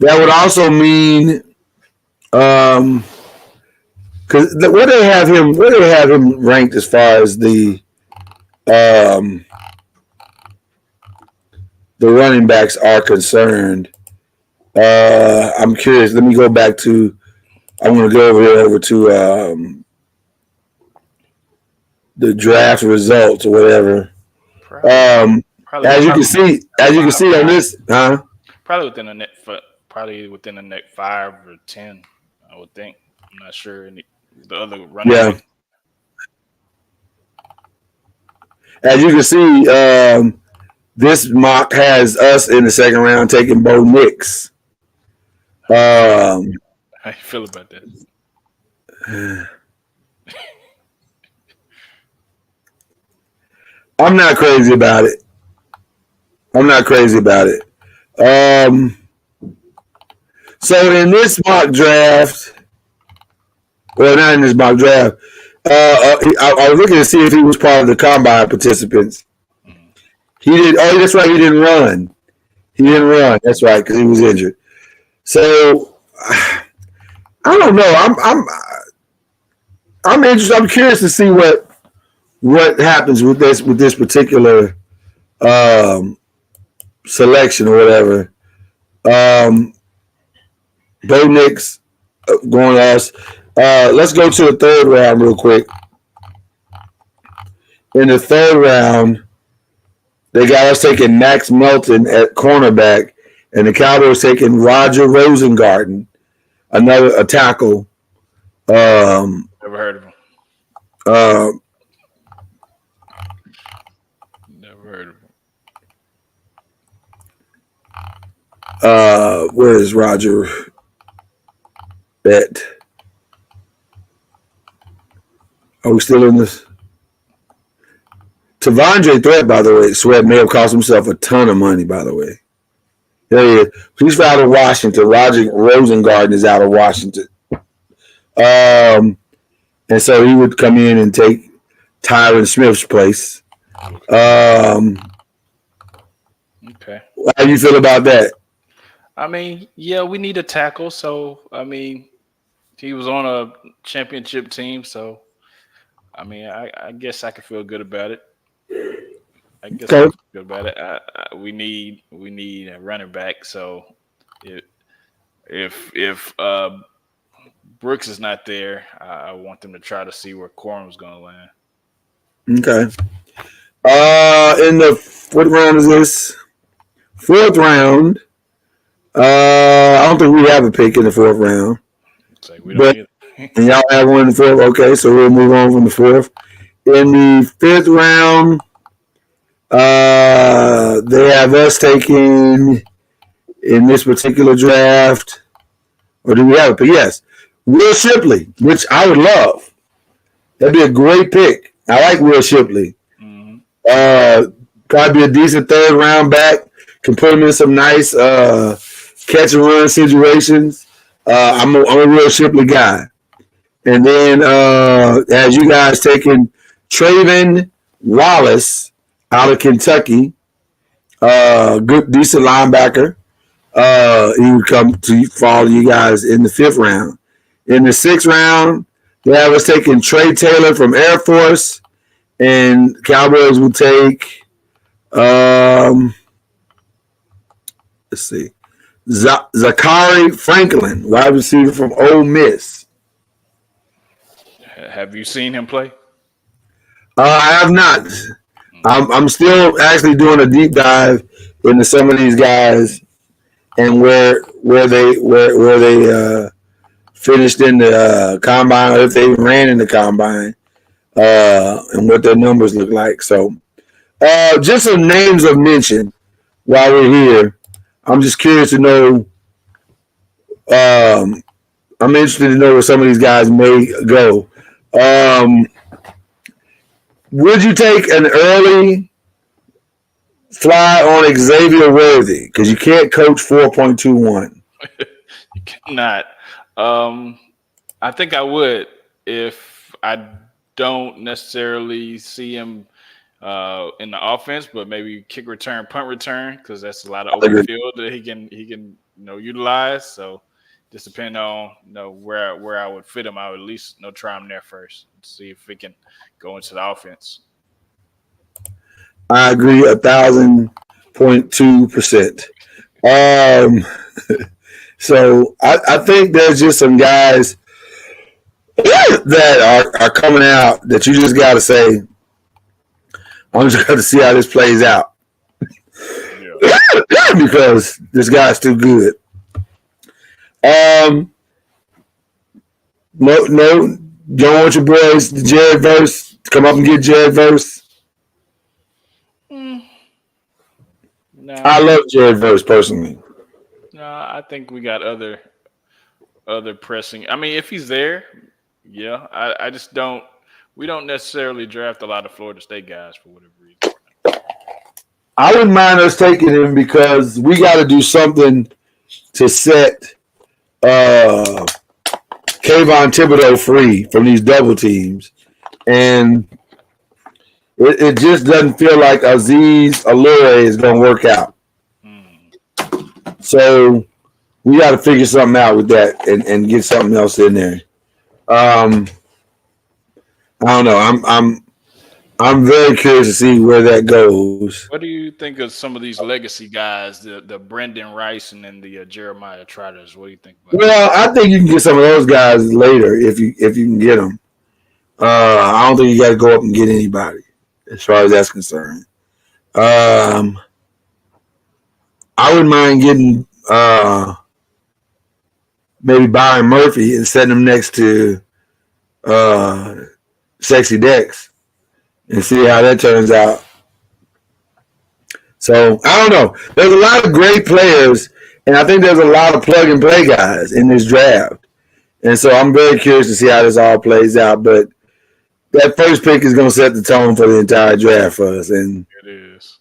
would also mean, because where they have him ranked as far as the running backs are concerned. I'm curious. Let me go back to. I'm going to go over to the draft results or whatever. As you can see on this, probably within the next 5 or 10, I would think. I'm not sure the other running. Yeah. As you can see, this mock has us in the second round taking Bo Nix. How you feel about that? I'm not crazy about it. So in this mock draft, well, not in this mock draft, I was looking to see if he was part of the combine participants. He did. Oh, that's right. He didn't run. That's right, because he was injured. So I don't know. I'm interested. I'm curious to see what happens with this particular selection or whatever. Bo Nix going to us. Let's go to the third round real quick. In the third round, they got us taking Max Melton at cornerback, and the Cowboys taking Roger Rosengarten, a tackle. Never heard of him. Never heard of him. Where is Roger at? Are we still in this? Tavondre Threat, by the way, Sweat may have cost himself a ton of money, by the way. There he is. He's out of Washington. Roger Rosengarten is out of Washington. And so he would come in and take Tyron Smith's place. Okay. How do you feel about that? I mean, yeah, we need a tackle. So, I mean, he was on a championship team. So, I mean, I guess I can feel good about it. I can feel good about it. We need a running back. So, if Brooks is not there, I want them to try to see where Corum's going to land. Okay. In the what round is this? Fourth round. I don't think we have a pick in the fourth round. We don't either. And y'all have one in the fourth. Okay, so we'll move on from the fourth. In the fifth round, they have us taking in this particular draft. Or do we have it? But yes, Will Shipley, which I would love. That'd be a great pick. I like Will Shipley. Probably be a decent third round back. Can put him in some nice catch and run situations. I'm a Will Shipley guy. And then as you guys taking Trayvon Wallace out of Kentucky, good decent linebacker. He would come to follow you guys in the fifth round. In the sixth round, they have us taking Trey Taylor from Air Force, and Cowboys will take let's see, Zachary Franklin, wide receiver from Ole Miss. Have you seen him play? I have not. I'm still actually doing a deep dive into some of these guys and where they finished in the combine, or if they ran in the combine, and what their numbers look like. So, just some names of mention while we're here. I'm just curious to know. I'm interested to know where some of these guys may go. Would you take an early fly on Xavier Worthy? Because you can't coach 4.21. You cannot. I think I would if I don't necessarily see him in the offense, but maybe kick return, punt return, because that's a lot of open field that he can utilize. So just depending on where I would fit him, I would at least try him there first, see if we can go into the offense. I agree 1,000.2%. So I think there's just some guys that are coming out that you just got to say, I'm just going to see how this plays out. Yeah. Because this guy's too good. No, don't want your boys, Jared Verse, to come up and get Jared Verse. No, I love Jared Verse personally. No, I think we got other pressing. I mean, if he's there, yeah. I just don't. We don't necessarily draft a lot of Florida State guys for whatever reason. I wouldn't mind us taking him because we got to do something to set Kayvon Thibodeau free from these double teams, and it just doesn't feel like Aziz Allure is going to work out. So we got to figure something out with that and get something else in there. I don't know. I'm very curious to see where that goes. What do you think of some of these legacy guys, the Brendan Rice and then the Jeremiah Trotters? What do you think about Well, I think you can get some of those guys later if you can get them. I don't think you got to go up and get anybody as far as that's concerned. I wouldn't mind getting maybe Byron Murphy and setting him next to Sexy Dex and see how that turns out. So, I don't know. There's a lot of great players, and I think there's a lot of plug-and-play guys in this draft. And so I'm very curious to see how this all plays out. But that first pick is going to set the tone for the entire draft for us. And it is.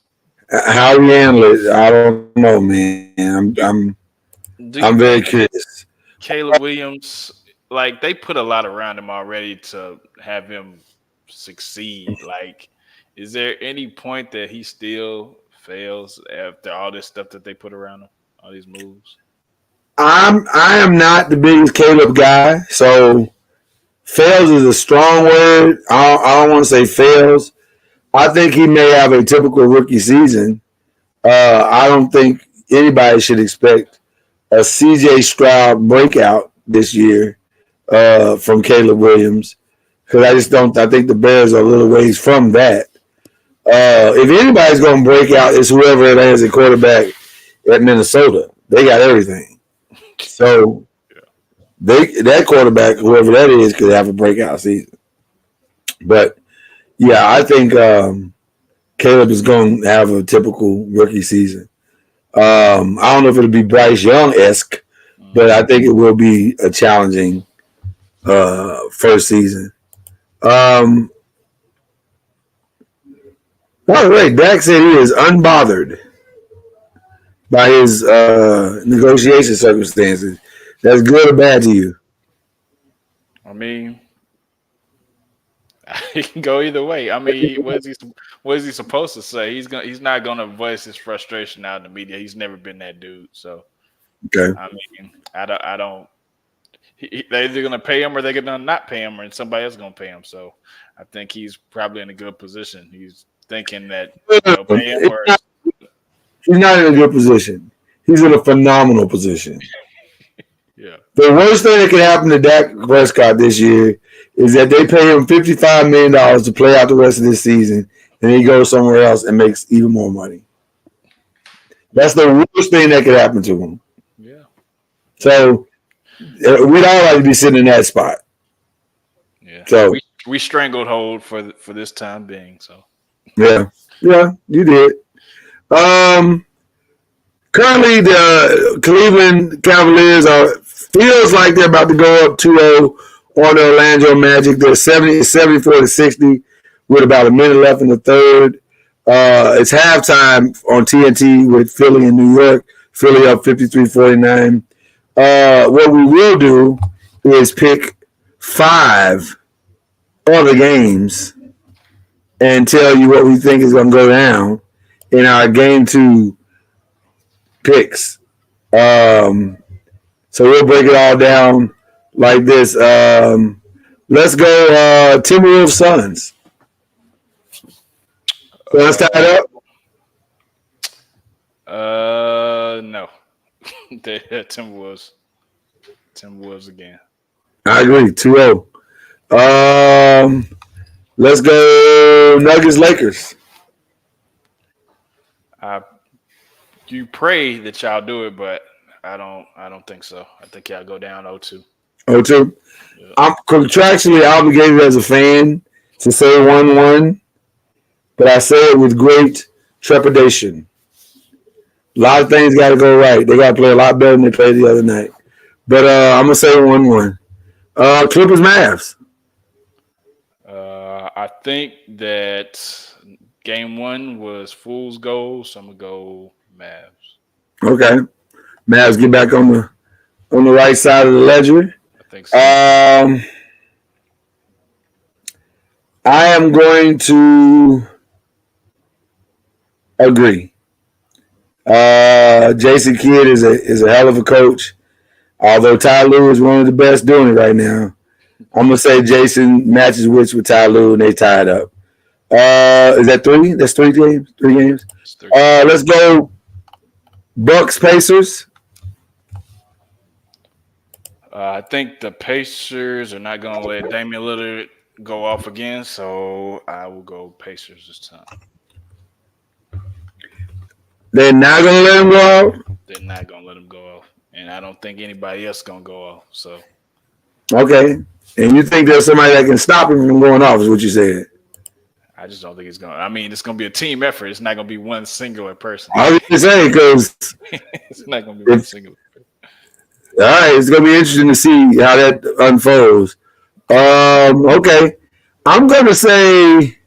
How we handle it, I don't know, man. I'm very curious. Caleb Williams, like, they put a lot around him already to have him succeed. Like, is there any point that he still fails after all this stuff that they put around him, all these moves? I am not the biggest Caleb guy, so fails is a strong word. I don't want to say fails. I think he may have a typical rookie season. I don't think anybody should expect a CJ Stroud breakout this year from Caleb Williams, because I just don't. I think the Bears are a little ways from that. If anybody's going to break out, it's whoever it is at quarterback at Minnesota. They got everything. So that quarterback, whoever that is, could have a breakout season. But yeah, I think Caleb is going to have a typical rookie season. I don't know if it'll be Bryce Young-esque, but I think it will be a challenging first season. By the way, Dak said he is unbothered by his negotiation circumstances. That's good or bad to you? I mean, it can go either way. I mean, what is he supposed to say? He's not gonna voice his frustration out in the media. He's never been that dude. So Okay. I mean, I don't. They're either gonna pay him or they're gonna not pay him, or somebody else gonna pay him. So I think he's probably in a good position. He's thinking that they'll pay him, or He's not in a good position. He's in a phenomenal position. yeah. The worst thing that could happen to Dak Prescott this year is that they pay him $55 million to play out the rest of this season, and he goes somewhere else and makes even more money. That's the worst thing that could happen to him. Yeah. So we'd all like to be sitting in that spot. Yeah. So we strangled hold for this time being. So yeah, you did. Currently, the Cleveland Cavaliers feels like they're about to go up 2-0 on the Orlando Magic. They're 74-60 with about a minute left in the third. It's halftime on TNT with Philly and New York. Philly up 53-49. What we will do is pick 5 other games and tell you what we think is going to go down in our game 2 picks. So we'll break it all down like this. Let's go Timberwolves Suns. Let's tie it up. No. Timberwolves again. I agree. 2-0. Let's go Nuggets Lakers. You pray that y'all do it, but I don't think so. I think y'all go down 0-2. 0-2. Yeah. I'm contractually obligated as a fan to say 1-1, but I say it with great trepidation. A lot of things got to go right. They got to play a lot better than they played the other night. But I'm going to say 1-1. Clippers Mavs. I think that game 1 was fool's gold, so I'm going to go Mavs. Okay. Mavs get back on the right side of the ledger. I think so. I am going to agree. Jason Kidd is a hell of a coach. Although Ty Lue is one of the best doing it right now. I'm gonna say Jason matches wits with Ty Lue and they tie it up. Is that 3? That's 3 games. 3 games. Let's go Bucks Pacers. I think the Pacers are not going to let Damian Lillard go off again, so I will go Pacers this time. They're not going to let him go off? They're not going to let him go off, and I don't think anybody else going to go off. So, okay. And you think there's somebody that can stop him from going off is what you said? I just don't think it's going to. I mean, it's going to be a team effort. It's not going to be one singular person. I was going to say, because it's not going to be one singular person. All right, it's going to be interesting to see how that unfolds. Okay. I'm going to say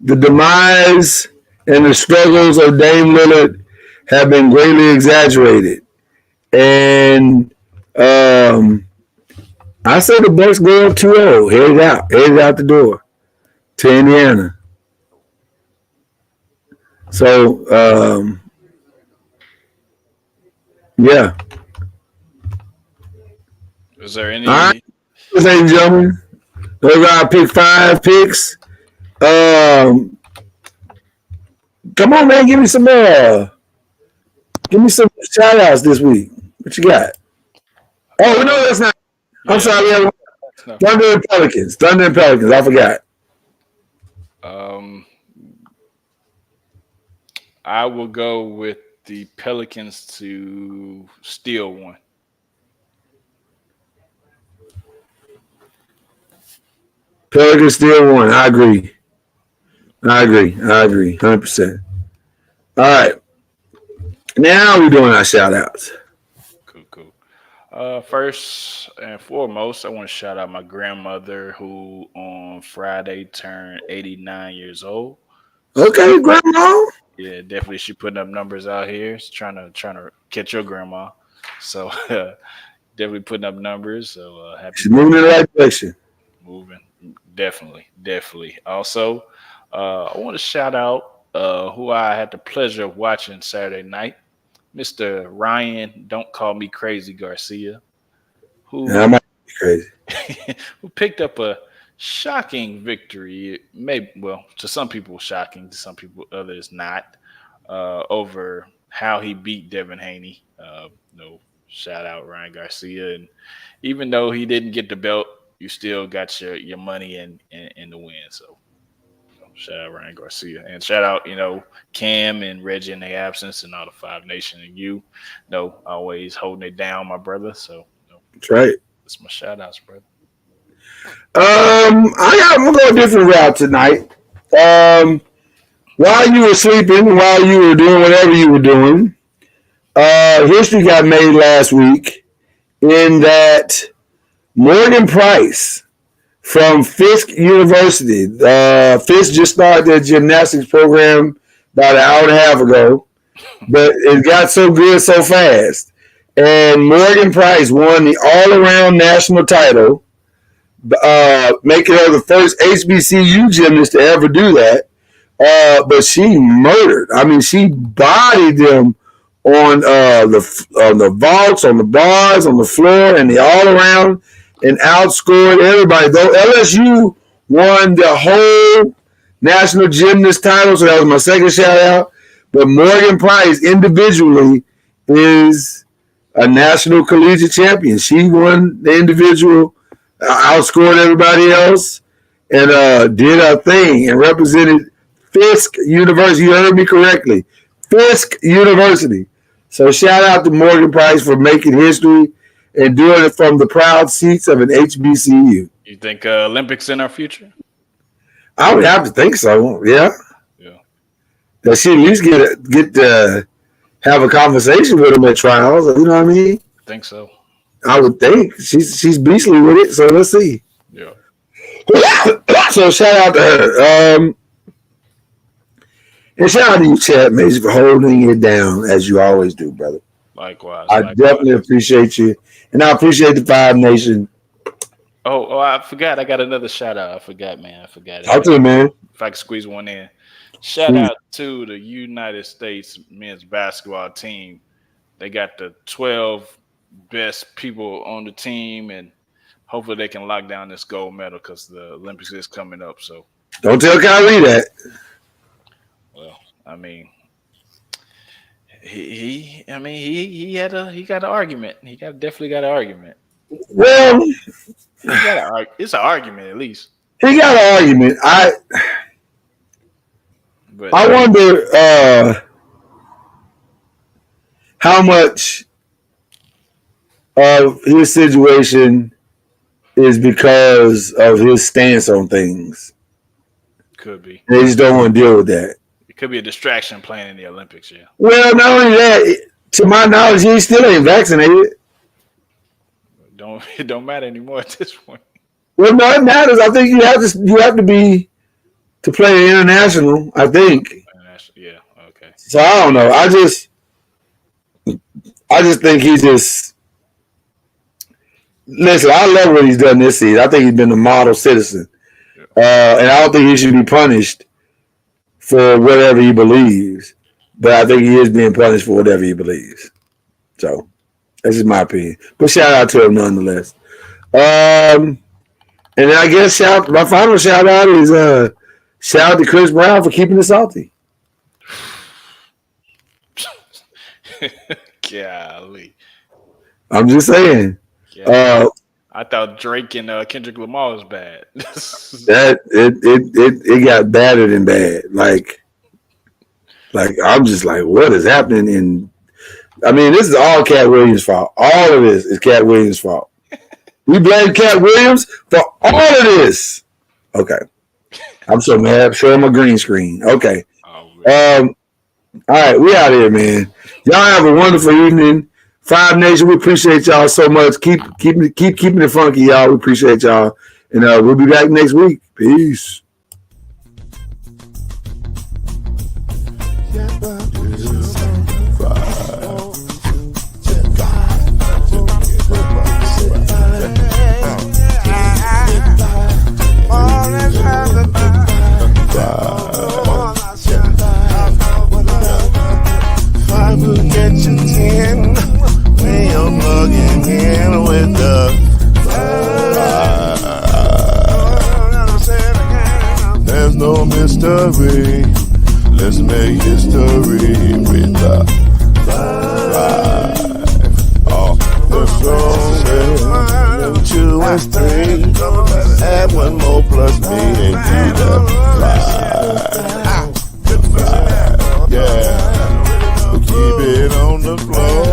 the demise and the struggles of Dame Lillard have been greatly exaggerated. And I say the Bucks go up 2-0, headed out the door to Indiana. So, yeah. Is there any? All right, ladies and gentlemen, those are our pick 5 picks. Come on, man, give me some shout outs this week. What you got? Oh, no, that's not. I'm sorry. Thunder and Pelicans. I forgot. I will go with the Pelicans to steal one. Pelicans still won. I agree. 100%. All right. Now we're doing our shout outs. Cool. First and foremost, I want to shout out my grandmother who on Friday turned 89 years old. Okay, grandma. Yeah, definitely she putting up numbers out here. She's trying to catch your grandma. So definitely putting up numbers. So happy. She's moving in the right direction. Moving. Definitely. Also, I want to shout out who I had the pleasure of watching Saturday night. Mr. Ryan, don't call me crazy Garcia, who I might be crazy. who picked up a shocking victory. Maybe, well, to some people shocking, to some people others not. Over how he beat Devin Haney. Shout out Ryan Garcia, and even though he didn't get the belt, you still got your money in the win. So shout out Ryan Garcia, and shout out Cam and Reggie in their absence, and all the Five Nation, and you always holding it down, my brother. So that's right. That's my shout outs, brother. I'm gonna go a different route tonight. While you were sleeping, while you were doing whatever you were doing, history got made last week in that Morgan Price from Fisk University. Fisk just started their gymnastics program about an hour and a half ago, but it got so good so fast. And Morgan Price won the all-around national title, making her the first HBCU gymnast to ever do that. But she murdered. I mean, she bodied them on the vaults, on the bars, on the floor, and the all-around, and outscored everybody. Though LSU won the whole national gymnast title, so that was my second shout-out. But Morgan Price individually is a national collegiate champion. She won the individual, outscored everybody else, and did her thing and represented Fisk University. You heard me correctly. Fisk University. So shout out to Morgan Price for making history and doing it from the proud seats of an HBCU. You think Olympics in our future? I would have to think so. Yeah. That she at least get to have a conversation with him at trials. You know what I mean? I think so. I would think she's beastly with it. So let's see. Yeah. So shout out to her. And shout out to you, Chad Mason, for holding it down as you always do, brother. Likewise. I definitely appreciate you. And I appreciate the Five Nation. Oh, I forgot. I got another shout out. I forgot, man. Talk to you, man. If I could squeeze one in. Shout out to the United States men's basketball team. They got the 12 best people on the team, and hopefully they can lock down this gold medal because the Olympics is coming up. So don't tell Kyrie that. Well, I mean, he got an argument. He definitely got an argument. Well, it's an argument at least. He got an argument. I wonder how much of his situation is because of his stance on things. Could be. They just don't want to deal with that. It could be a distraction playing in the Olympics, yeah. Well, not only that, to my knowledge, he still ain't vaccinated. It don't matter anymore at this point. Well, no, it matters. I think you have to be to play international. I think. Yeah. Okay. So I don't know. I just think he just. Listen, I love what he's done this season. I think he's been a model citizen, and I don't think he should be punished for whatever he believes. But I think he is being punished for whatever he believes. So that's just my opinion. But shout out to him nonetheless. And then I guess my final shout out is shout out to Chris Brown for keeping it salty. Golly. I'm just saying. I thought Drake and Kendrick Lamar was bad. That it got badder than bad. Like I'm just like, what is happening? This is all Cat Williams' fault. All of this is Cat Williams' fault. We blame Cat Williams for all of this. Okay. I'm so mad. Show him a green screen. Okay. All right, we out here, man. Y'all have a wonderful evening. Five Nation, we appreciate y'all so much. Keep keeping it funky, y'all. We appreciate y'all. And we'll be back next week. Peace. Get you 10 when you're plugging in with the there's no mystery. Let's make history with the oh, the strongest 2 and 3. Add 1 more plus me and do the yeah. Keep it on the floor.